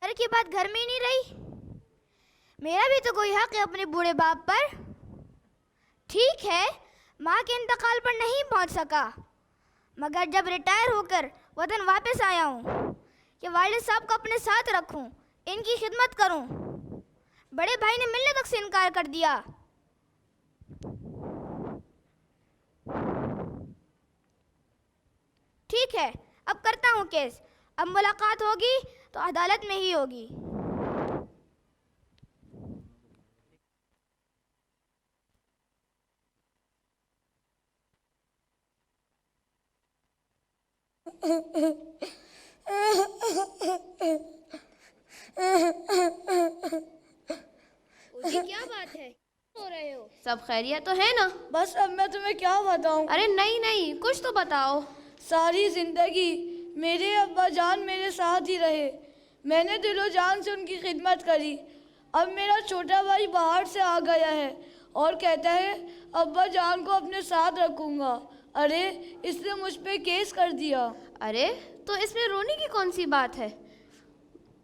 گھر کی بات گھر میں ہی نہیں رہی؟ میرا بھی تو کوئی حق ہے اپنے بوڑھے باپ پر. ٹھیک ہے ماں کے انتقال پر نہیں پہنچ سکا، مگر جب ریٹائر ہو کر وطن واپس آیا ہوں کہ والد صاحب کو اپنے ساتھ رکھوں، ان کی خدمت کروں. بڑے بھائی نے ملنے تک سے انکار کر دیا. ٹھیک ہے اب کرتا ہوں کیس. اب ملاقات ہوگی تو عدالت میں ہی ہوگی. جی کیا بات ہے، ہو رہے ہو؟ سب خیریت تو ہے نا؟ بس اب میں تمہیں کیا بتاؤں. ارے نہیں کچھ تو بتاؤ. ساری زندگی میرے ابا جان میرے ساتھ ہی رہے. میں نے دل و جان سے ان کی خدمت کری. اب میرا چھوٹا بھائی باہر سے آ گیا ہے اور کہتا ہے ابا جان کو اپنے ساتھ رکھوں گا. ارے اس نے مجھ پہ کیس کر دیا. ارے تو اس میں رونے کی کون سی بات ہے؟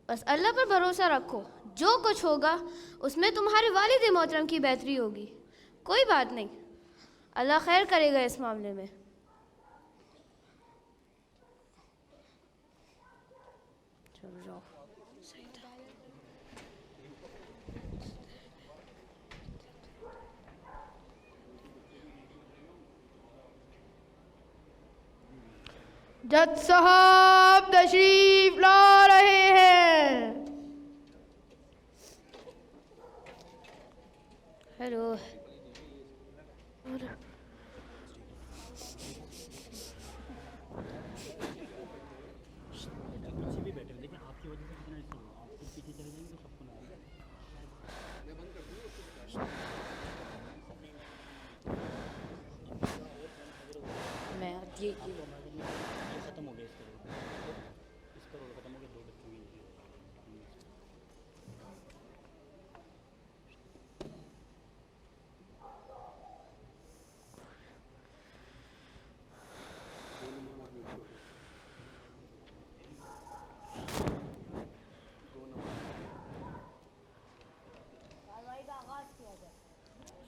بس اللہ پر بھروسہ رکھو، جو کچھ ہوگا اس میں تمہارے والد محترم کی بہتری ہوگی. کوئی بات نہیں، اللہ خیر کرے گا اس معاملے میں. جج صاحب تشریف لا رہے ہیں. ہیلو.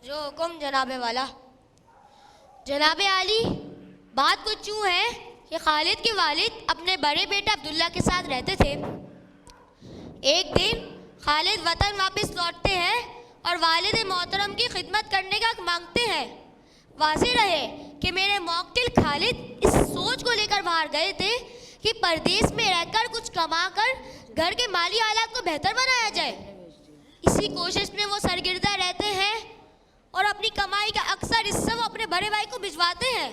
جو حکم جناب والا. جناب عالی، بات کچھ یوں ہے کہ خالد کے والد اپنے بڑے بیٹے عبداللہ کے ساتھ رہتے تھے. ایک دن خالد وطن واپس لوٹتے ہیں اور والد محترم کی خدمت کرنے کا مانگتے ہیں. واضح رہے کہ میرے موکل خالد اس سوچ کو لے کر باہر گئے تھے کہ پردیس میں رہ کر کچھ کما کر گھر کے مالی حالات کو بہتر بنایا جائے. اسی کوشش میں وہ سرگردہ رہتے ہیں اور اپنی کمائی کا اکثر حصہ وہ اپنے بڑے بھائی کو بھجواتے ہیں.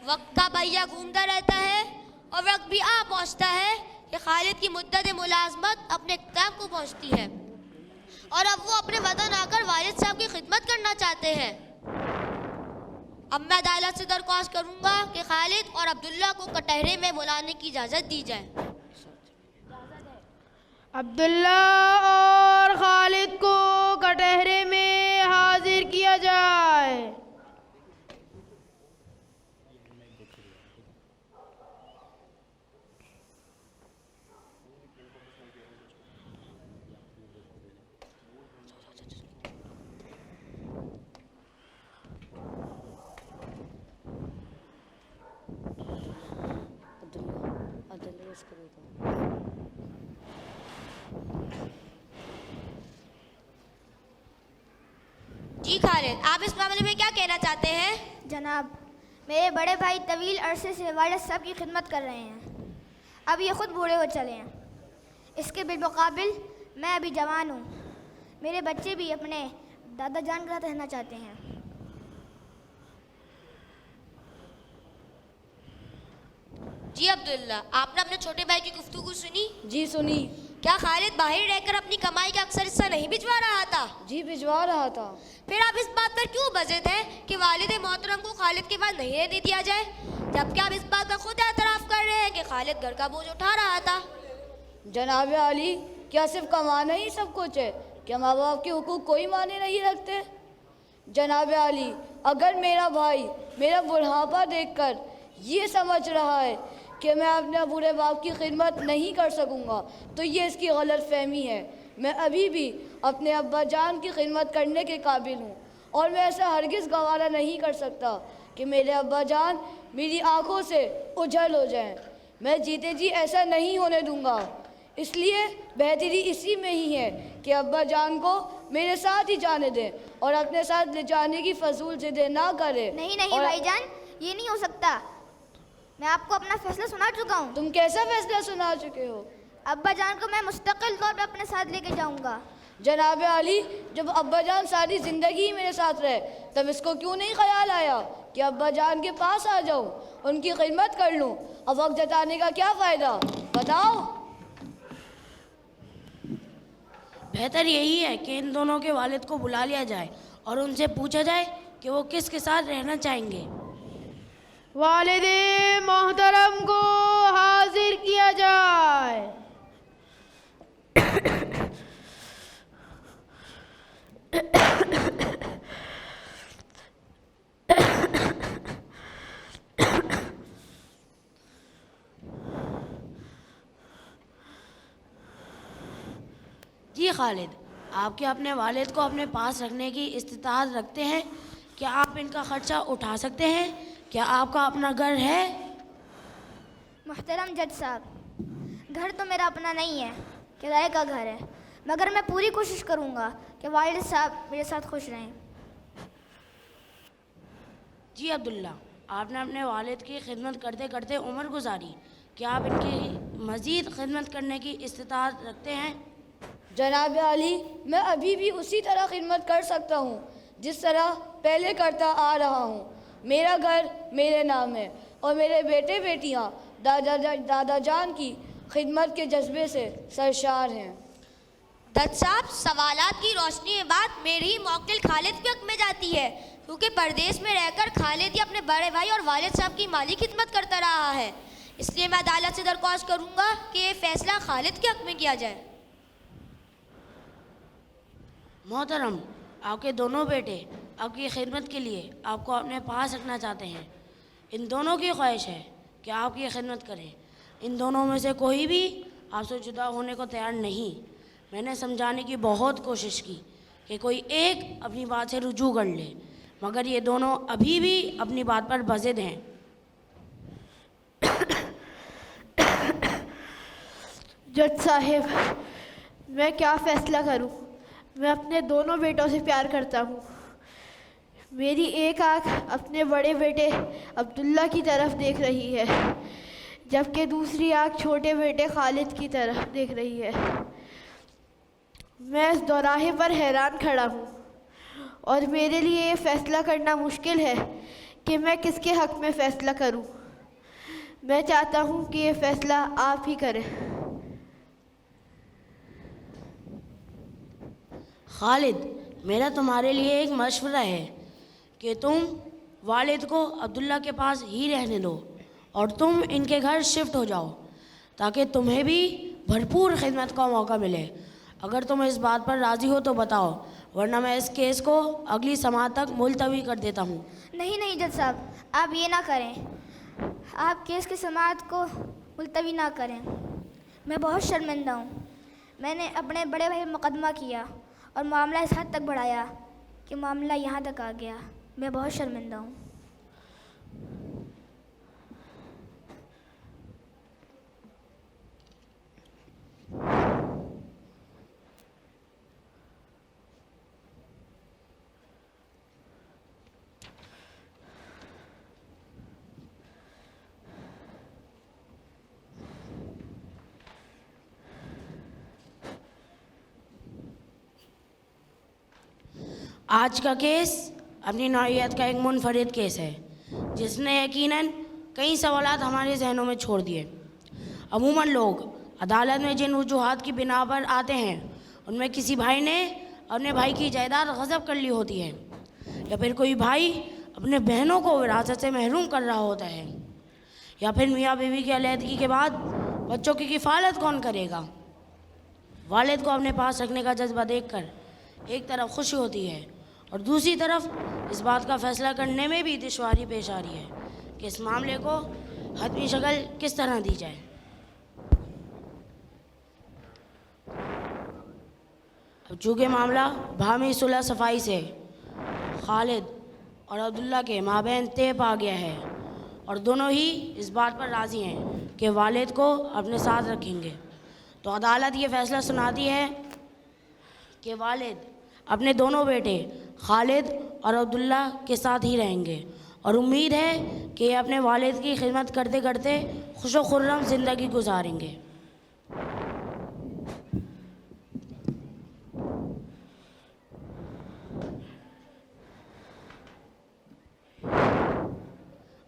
وقت کا پہیہ گھومتا رہتا ہے اور وقت بھی آ پہنچتا ہے کہ خالد کی مدت ملازمت اپنے اختتام کو پہنچتی ہے اور اب وہ اپنے وطن آ کر والد صاحب کی خدمت کرنا چاہتے ہیں. اب میں عدالت سے درخواست کروں گا کہ خالد اور عبداللہ کو کٹہرے میں بلانے کی اجازت دی جائے. عبداللہ اور خالد کو کٹہرے میں حاضر کیا جائے. جی خالد، آپ اس معاملے میں کیا کہنا چاہتے ہیں؟ جناب میرے بڑے بھائی طویل عرصے سے والد صاحب کی خدمت کر رہے ہیں. اب یہ خود بوڑھے ہو چلے ہیں. اس کے بالمقابل میں ابھی جوان ہوں. میرے بچے بھی اپنے دادا جان کے ساتھ رہنا چاہتے ہیں. جی عبداللہ، آپ نے اپنے چھوٹے بھائی کی گفتگو سنی؟ جی سنی. کیا خالد باہر رہ کر اپنی کمائی کا اکثر حصہ نہیں بھجوا رہا تھا؟ جی بھجوا رہا تھا. پھر آپ اس بات پر کیوں بجے تھے کہ والد محترم کو خالد کے پاس نہیں رہنے دیا جائے، جبکہ آپ اس بات کا خود اعتراف کر رہے ہیں کہ خالد گھر کا بوجھ اٹھا رہا تھا؟ جناب عالی، کیا صرف کمانا ہی سب کچھ ہے؟ کیا ماں باپ کے حقوق کوئی معنی نہیں رکھتے؟ جناب عالی، اگر میرا بھائی میرا بڑھاپا دیکھ کر یہ سمجھ رہا ہے کہ میں اپنے بوڑھے باپ کی خدمت نہیں کر سکوں گا تو یہ اس کی غلط فہمی ہے۔ میں ابھی بھی اپنے ابا جان کی خدمت کرنے کے قابل ہوں، اور میں ایسا ہرگز گوارا نہیں کر سکتا کہ میرے ابا جان میری آنکھوں سے اجھل ہو جائیں۔ میں جیتے جی ایسا نہیں ہونے دوں گا، اس لیے بہتری اسی میں ہی ہے کہ ابا جان کو میرے ساتھ ہی جانے دیں اور اپنے ساتھ لے جانے کی فضول ضدیں نہ کرے۔ نہیں نہیں اور بھائی جان، یہ نہیں ہو سکتا۔ میں آپ کو اپنا فیصلہ سنا چکا ہوں۔ تم کیسا فیصلہ سنا چکے ہو؟ ابا جان کو میں مستقل طور پہ اپنے ساتھ لے کے جاؤں گا۔ جناب عالی، جب ابا جان ساری زندگی ہی میرے ساتھ رہے تب اس کو کیوں نہیں خیال آیا کہ ابا جان کے پاس آ جاؤں، ان کی خدمت کر لوں؟ اب وقت جتانے کا کیا فائدہ، بتاؤ؟ بہتر یہی ہے کہ ان دونوں کے والد کو بلا لیا جائے اور ان سے پوچھا جائے کہ وہ کس کے ساتھ رہنا چاہیں گے۔ والد محترم کو حاضر کیا جائے۔ جی خالد، آپ کے اپنے والد کو اپنے پاس رکھنے کی استطاعت رکھتے ہیں؟ کیا آپ ان کا خرچہ اٹھا سکتے ہیں؟ کیا آپ کا اپنا گھر ہے؟ محترم جج صاحب، گھر تو میرا اپنا نہیں ہے، کرائے کا گھر ہے، مگر میں پوری کوشش کروں گا کہ والد صاحب میرے ساتھ خوش رہیں۔ جی عبداللہ، آپ نے اپنے والد کی خدمت کرتے کرتے عمر گزاری، کیا آپ ان کی مزید خدمت کرنے کی استطاعت رکھتے ہیں؟ جناب عالی، میں ابھی بھی اسی طرح خدمت کر سکتا ہوں جس طرح پہلے کرتا آ رہا ہوں۔ میرا گھر میرے نام ہے اور میرے بیٹے بیٹیاں دادا جان کی خدمت کے جذبے سے سرشار ہیں۔ جج صاحب، سوالات کی روشنی میں بات میری ہی موکل خالد کے حق میں جاتی ہے، کیونکہ پردیس میں رہ کر خالد ہی اپنے بڑے بھائی اور والد صاحب کی مالی خدمت کرتا رہا ہے، اس لیے میں عدالت سے درخواست کروں گا کہ یہ فیصلہ خالد کے حق میں کیا جائے۔ محترم، آپ کے دونوں بیٹے آپ کی خدمت کے لیے آپ کو اپنے پاس رکھنا چاہتے ہیں۔ ان دونوں کی خواہش ہے کہ آپ کی خدمت کریں۔ ان دونوں میں سے کوئی بھی آپ سے جدا ہونے کو تیار نہیں۔ میں نے سمجھانے کی بہت کوشش کی کہ کوئی ایک اپنی بات سے رجوع کر لے، مگر یہ دونوں ابھی بھی اپنی بات پر بضد ہیں۔ جج صاحب، میں کیا فیصلہ کروں؟ میں اپنے دونوں بیٹوں سے پیار کرتا ہوں۔ میری ایک آنکھ اپنے بڑے بیٹے عبداللہ کی طرف دیکھ رہی ہے، جبکہ دوسری آنکھ چھوٹے بیٹے خالد کی طرف دیکھ رہی ہے۔ میں اس دوراہے پر حیران کھڑا ہوں اور میرے لیے یہ فیصلہ کرنا مشکل ہے کہ میں کس کے حق میں فیصلہ کروں۔ میں چاہتا ہوں کہ یہ فیصلہ آپ ہی کریں۔ خالد، میرا تمہارے لیے ایک مشورہ ہے کہ تم والد کو عبداللہ کے پاس ہی رہنے دو اور تم ان کے گھر شفٹ ہو جاؤ تاکہ تمہیں بھی بھرپور خدمت کا موقع ملے۔ اگر تم اس بات پر راضی ہو تو بتاؤ، ورنہ میں اس کیس کو اگلی سماعت تک ملتوی کر دیتا ہوں۔ نہیں نہیں جج صاحب، آپ یہ نہ کریں، آپ کیس کی سماعت کو ملتوی نہ کریں۔ میں بہت شرمندہ ہوں۔ میں نے اپنے بڑے بھائی پر مقدمہ کیا اور معاملہ اس حد تک بڑھایا کہ معاملہ یہاں تک آ گیا۔ میں بہت شرمندہ ہوں۔ آج کا کیس اپنی نوعیت کا ایک منفرد کیس ہے جس نے یقیناً کئی سوالات ہمارے ذہنوں میں چھوڑ دیے۔ عموماً لوگ عدالت میں جن وجوہات کی بنا پر آتے ہیں ان میں کسی بھائی نے اپنے بھائی کی جائیداد غصب کر لی ہوتی ہے، یا پھر کوئی بھائی اپنے بہنوں کو وراثت سے محروم کر رہا ہوتا ہے، یا پھر میاں بیوی کی علیحدگی کے بعد بچوں کی کفالت کون کرے گا۔ والد کو اپنے پاس رکھنے کا جذبہ دیکھ کر ایک طرف خوشی ہوتی ہے اور دوسری طرف اس بات کا فیصلہ کرنے میں بھی دشواری پیش آ رہی ہے کہ اس معاملے کو حتمی شکل کس طرح دی جائے؟ اب چونکہ معاملہ باہمی صلح صفائی سے خالد اور عبداللہ کے مابین طے پا گیا ہے اور دونوں ہی اس بات پر راضی ہیں کہ والد کو اپنے ساتھ رکھیں گے، تو عدالت یہ فیصلہ سناتی ہے کہ والد اپنے دونوں بیٹے خالد اور عبداللہ کے ساتھ ہی رہیں گے، اور امید ہے کہ یہ اپنے والد کی خدمت کرتے کرتے خوش و خرم زندگی گزاریں گے۔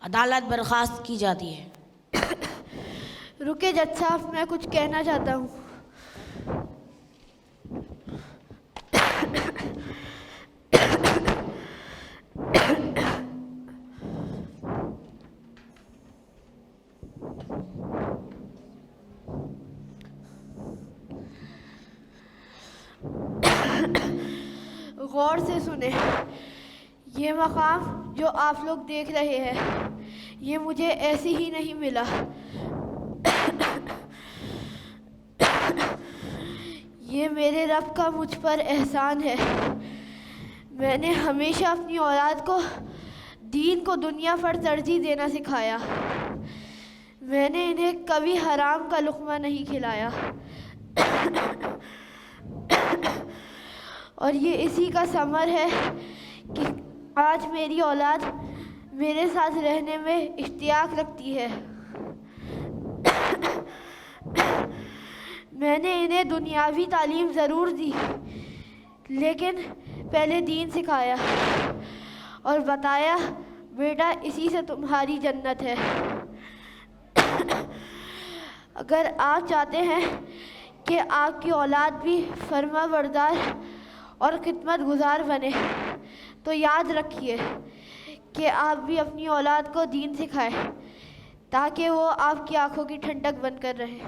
عدالت برخاست کی جاتی ہے۔ رکے جج صاحب، میں کچھ کہنا چاہتا ہوں۔ غور سے سنیں، یہ مقام جو آپ لوگ دیکھ رہے ہیں یہ مجھے ایسے ہی نہیں ملا۔ یہ میرے رب کا مجھ پر احسان ہے۔ میں نے ہمیشہ اپنی اولاد کو دین کو دنیا پر ترجیح دینا سکھایا۔ میں نے انہیں کبھی حرام کا لقمہ نہیں کھلایا، اور یہ اسی کا ثمر ہے کہ آج میری اولاد میرے ساتھ رہنے میں اشتیاق رکھتی ہے۔ میں نے انہیں دنیاوی تعلیم ضرور دی، لیکن پہلے دین سکھایا اور بتایا بیٹا اسی سے تمہاری جنت ہے۔ اگر آپ چاہتے ہیں کہ آپ کی اولاد بھی فرما بردار اور خدمت گزار بنے تو یاد رکھیے کہ آپ بھی اپنی اولاد کو دین سکھائیں تاکہ وہ آپ کی آنکھوں کی ٹھنڈک بن کر رہے۔